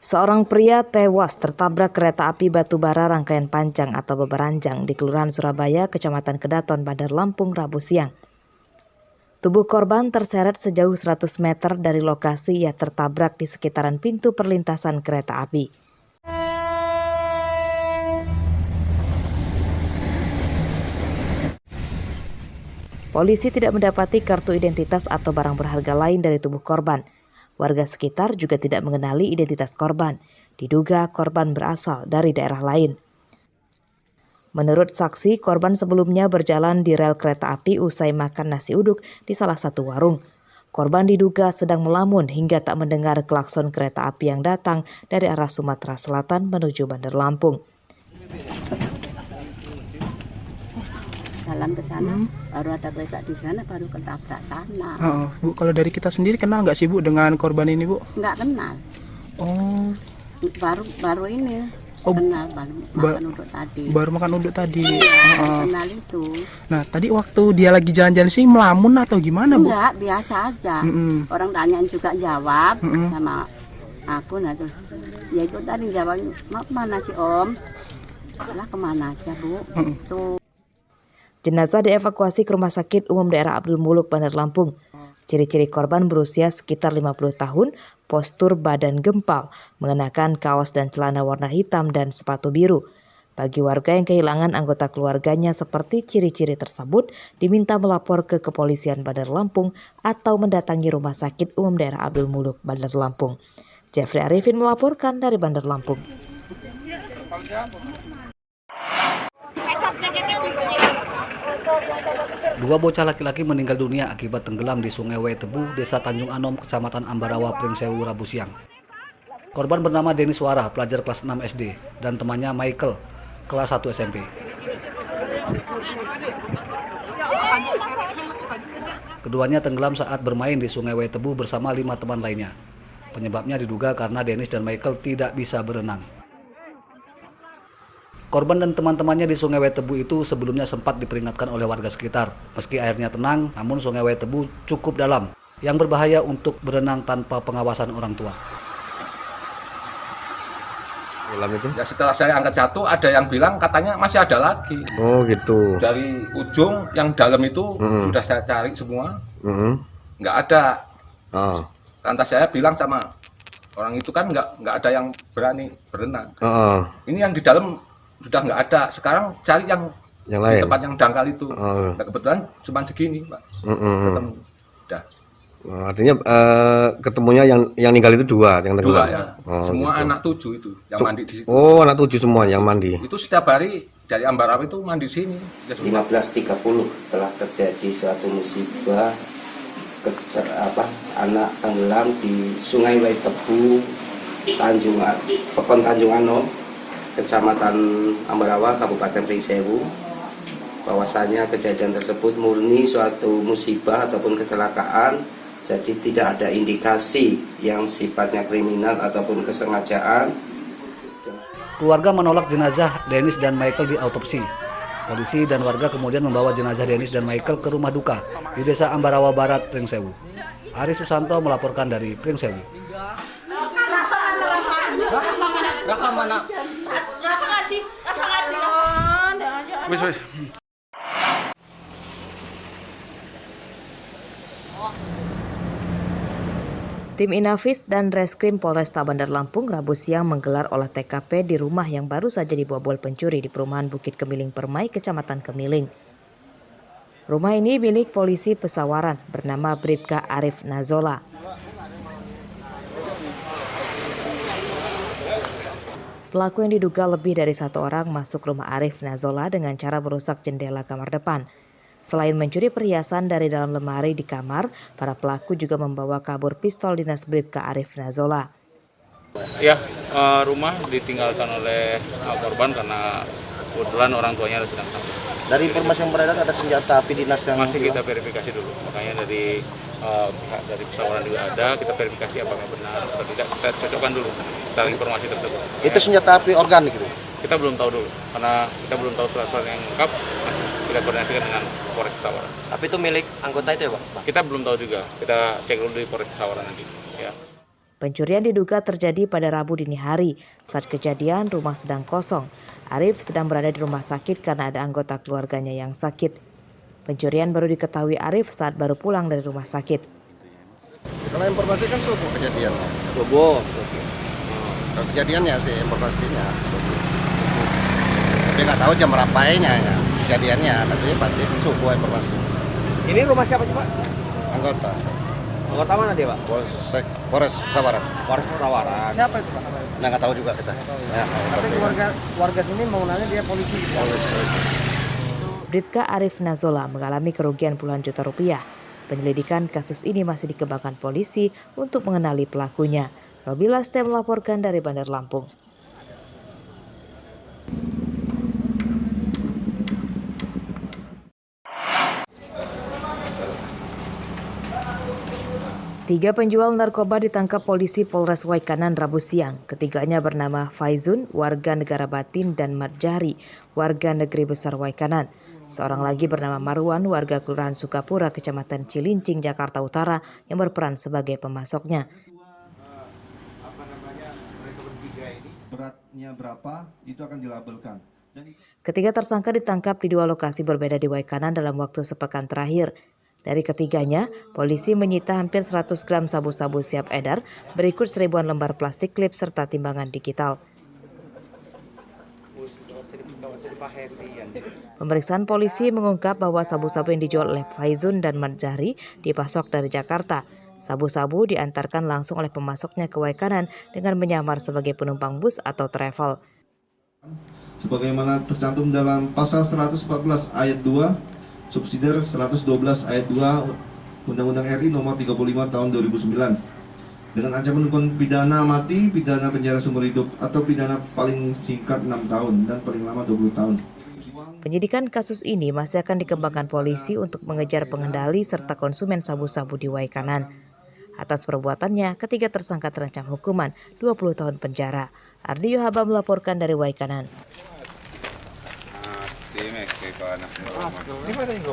Seorang pria tewas tertabrak kereta api batubara rangkaian panjang atau beberanjang di Kelurahan Surabaya, Kecamatan Kedaton, Bandar Lampung, Rabu siang. Tubuh korban terseret sejauh 100 meter dari lokasi ia tertabrak di sekitaran pintu perlintasan kereta api. Polisi tidak mendapati kartu identitas atau barang berharga lain dari tubuh korban. Warga sekitar juga tidak mengenali identitas korban. Diduga korban berasal dari daerah lain. Menurut saksi, korban sebelumnya berjalan di rel kereta api usai makan nasi uduk di salah satu warung. Korban diduga sedang melamun hingga tak mendengar klakson kereta api yang datang dari arah Sumatera Selatan menuju Bandar Lampung. Jalan ke sana, baru ada kereta di sana, baru ketabrak sana. Bu, kalau dari kita sendiri kenal nggak sih Bu dengan korban ini Bu? Nggak kenal. Oh, Baru ini kenal, makan uduk tadi. baru makan uduk tadi. Kenal itu. Nah, tadi waktu dia lagi jalan-jalan sih melamun atau gimana Bu? Enggak, biasa aja. Orang tanyain juga jawab sama aku, nah terus ya itu tadi jawabnya, mau kemana sih Om? Lah kemana aja Bu? Tuh. Jenazah dievakuasi ke Rumah Sakit Umum Daerah Abdul Muluk, Bandar Lampung. Ciri-ciri korban berusia sekitar 50 tahun, postur badan gempal, mengenakan kaos dan celana warna hitam dan sepatu biru. Bagi warga yang kehilangan anggota keluarganya seperti ciri-ciri tersebut, diminta melapor ke Kepolisian Bandar Lampung atau mendatangi Rumah Sakit Umum Daerah Abdul Muluk, Bandar Lampung. Jeffrey Arifin melaporkan dari Bandar Lampung. Dua bocah laki-laki meninggal dunia akibat tenggelam di Sungai Wetebu, Desa Tanjung Anom, Kecamatan Ambarawa, Pringsewu, Rabu siang. Korban bernama Denis Wara, pelajar kelas 6 SD, dan temannya Michael, kelas 1 SMP. Keduanya tenggelam saat bermain di Sungai Wetebu bersama 5 teman lainnya. Penyebabnya diduga karena Denis dan Michael tidak bisa berenang. Korban dan teman-temannya di Sungai Wetebu itu sebelumnya sempat diperingatkan oleh warga sekitar. Meski airnya tenang, namun Sungai Wetebu cukup dalam, yang berbahaya untuk berenang tanpa pengawasan orang tua. Ya, setelah saya angkat satu, ada yang bilang katanya masih ada lagi. Oh gitu. Dari ujung yang dalam itu sudah saya cari semua, nggak ada. Lantas saya bilang sama orang itu kan nggak ada yang berani berenang. Ini yang di dalam sudah nggak ada. Sekarang cari yang lain. Di tempat yang dangkal itu. Nah, kebetulan cuma segini, Pak. Ketemu. Udah. Artinya ketemunya yang meninggal itu dua, yang tenggelam. Ya. Semua gitu. Anak 7 itu yang mandi di situ. Oh, anak 7 semua yang mandi. Itu setiap hari dari Ambarawa itu mandi di sini. 15.30 telah terjadi suatu musibah anak tenggelam di Sungai Wetebu, Pekon Tanjung Anom, Kecamatan Ambarawa, Kabupaten Pringsewu. Bahwasanya kejadian tersebut murni suatu musibah ataupun kecelakaan, jadi tidak ada indikasi yang sifatnya kriminal ataupun kesengajaan. Keluarga menolak jenazah Denis dan Michael diautopsi. Polisi dan warga kemudian membawa jenazah Denis dan Michael ke rumah duka di Desa Ambarawa Barat, Pringsewu. Ari Susanto melaporkan dari Pringsewu. Rafa mana? Rafa ngaji. Wis. Tim Inafis dan Reskrim Polresta Bandar Lampung Rabu siang menggelar olah TKP di rumah yang baru saja dibobol pencuri di perumahan Bukit Kemiling Permai, Kecamatan Kemiling. Rumah ini milik polisi Pesawaran bernama Bribka Arif Nazola. Pelaku yang diduga lebih dari 1 orang masuk rumah Arif Nazola dengan cara merusak jendela kamar depan. Selain mencuri perhiasan dari dalam lemari di kamar, para pelaku juga membawa kabur pistol dinas Bribka Arif Nazola. Ya, rumah ditinggalkan oleh korban karena kebetulan orang tuanya sedang sakit. Dari informasi yang beredar ada senjata api dinas yang masih kita verifikasi dulu, makanya dari pihak dari Pesawaran juga ada, kita verifikasi apakah benar atau tidak, kita cocokkan dulu tentang informasi tersebut. Itu senjata api organik gitu? Kita belum tahu dulu, karena kita belum tahu surat-surat yang lengkap, masih kita koordinasikan dengan Polres Pesawaran. Tapi itu milik anggota itu ya Pak? Kita belum tahu juga, kita cek dulu di Polres Pesawaran nanti. Ya. Pencurian diduga terjadi pada Rabu dini hari. Saat kejadian, rumah sedang kosong. Arif sedang berada di rumah sakit karena ada anggota keluarganya yang sakit. Pencurian baru diketahui Arif saat baru pulang dari rumah sakit. Kalau informasi kan subuh kejadiannya. Subuh. Kalau kejadiannya sih informasinya subuh. Tapi nggak tahu jam berapanya ya kejadiannya, tapi pasti subuh informasi. Ini rumah siapa sih Pak? Anggota. Anggota mana dia Pak? Polres Pesawaran. Polres Pesawaran. Siapa itu Pak? Nah, nggak tahu juga kita. Ya, Tapi warga sini mau nanya dia polisi. Bribka Arif Nazola mengalami kerugian puluhan juta rupiah. Penyelidikan kasus ini masih dikembangkan polisi untuk mengenali pelakunya. Robila Stem melaporkan dari Bandar Lampung. Tiga penjual narkoba ditangkap polisi Polres Waikanan Rabu siang. Ketiganya bernama Faizun, warga negara Batin, dan Marjari, warga negeri besar Waikanan. Seorang lagi bernama Marwan, warga Kelurahan Sukapura, Kecamatan Cilincing, Jakarta Utara, yang berperan sebagai pemasoknya. Beratnya berapa, itu akan dilabelkan. Ketiga tersangka ditangkap di dua lokasi berbeda di Waikanan dalam waktu sepekan terakhir. Dari ketiganya, polisi menyita hampir 100 gram sabu-sabu siap edar, berikut 1000-an lembar plastik klip serta timbangan digital. Pemeriksaan polisi mengungkap bahwa sabu-sabu yang dijual oleh Faizun dan Marjari dipasok dari Jakarta. Sabu-sabu diantarkan langsung oleh pemasoknya ke Waikanan dengan menyamar sebagai penumpang bus atau travel. Sebagaimana tercantum dalam pasal 114 ayat 2, subsidiar 112 ayat 2 Undang-Undang RI nomor 35 tahun 2009 dengan ancaman hukuman pidana mati, pidana penjara seumur hidup atau pidana paling singkat 6 tahun dan paling lama 20 tahun. Penyidikan kasus ini masih akan dikembangkan polisi untuk mengejar pengendali serta konsumen sabu-sabu di Waikanan. Atas perbuatannya, ketiga tersangka terancam hukuman 20 tahun penjara. Ardi Yohaba melaporkan dari Waikanan. Ini mana yang